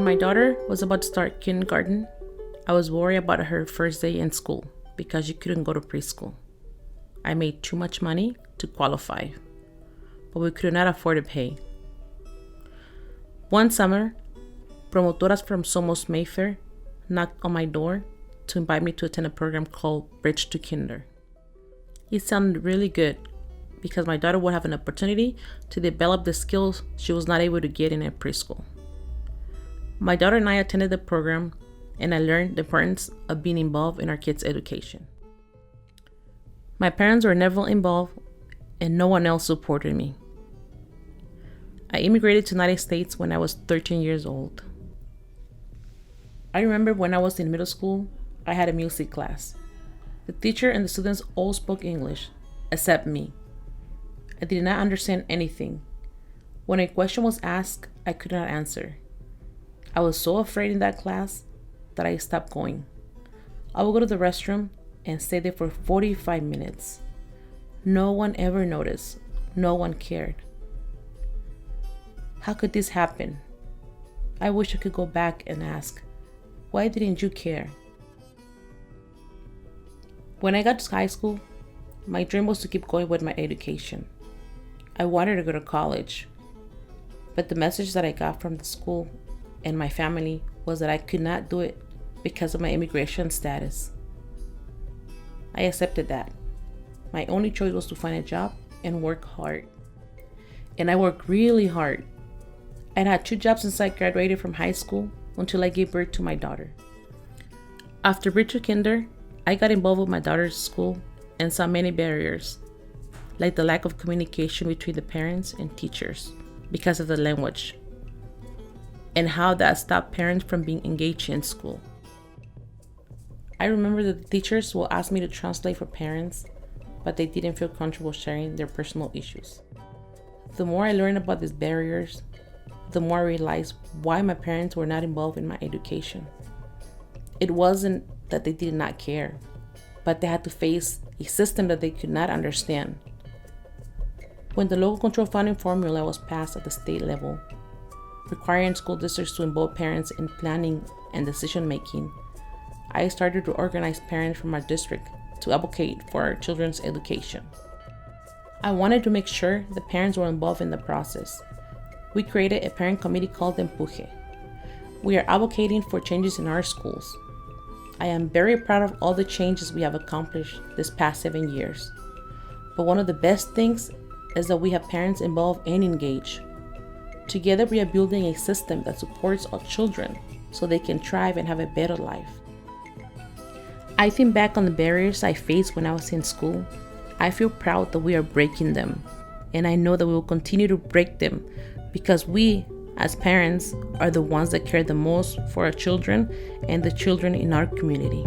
my daughter was about to start kindergarten, I was worried about her first day in school because she couldn't go to preschool. I made too much money to qualify, but we could not afford to pay. One summer, promotoras from Somos Mayfair knocked on my door to invite me to attend a program called Bridge to Kinder. It sounded really good because my daughter would have an opportunity to develop the skills she was not able to get in a preschool. My daughter and I attended the program, and I learned the importance of being involved in our kids' education. My parents were never involved, and no one else supported me. I immigrated to the United States when I was 13 years old. I remember when I was in middle school, I had a music class. The teacher and the students all spoke English, except me. I did not understand anything. When a question was asked, I could not answer. I was so afraid in that class that I stopped going. I would go to the restroom and stay there for 45 minutes. No one ever noticed. No one cared. How could this happen? I wish I could go back and ask, why didn't you care? When I got to high school, my dream was to keep going with my education. I wanted to go to college, but the message that I got from the school and my family was that I could not do it because of my immigration status. I accepted that. My only choice was to find a job and work hard. And I worked really hard. I had 2 jobs since I graduated from high school until I gave birth to my daughter. After Bridge to Kinder, I got involved with my daughter's school and saw many barriers, like the lack of communication between the parents and teachers because of the language, and how that stopped parents from being engaged in school. I remember that the teachers will ask me to translate for parents, but they didn't feel comfortable sharing their personal issues. The more I learned about these barriers, the more I realized why my parents were not involved in my education. It wasn't that they did not care, but they had to face a system that they could not understand. When the local control funding formula was passed at the state level, requiring school districts to involve parents in planning and decision making, I started to organize parents from our district to advocate for our children's education. I wanted to make sure the parents were involved in the process. We created a parent committee called EMPUJE. We are advocating for changes in our schools. I am very proud of all the changes we have accomplished this past 7 years. But one of the best things is that we have parents involved and engaged. Together we are building a system that supports our children so they can thrive and have a better life. I think back on the barriers I faced when I was in school. I feel proud that we are breaking them, and I know that we will continue to break them because we, as parents, are the ones that care the most for our children and the children in our community.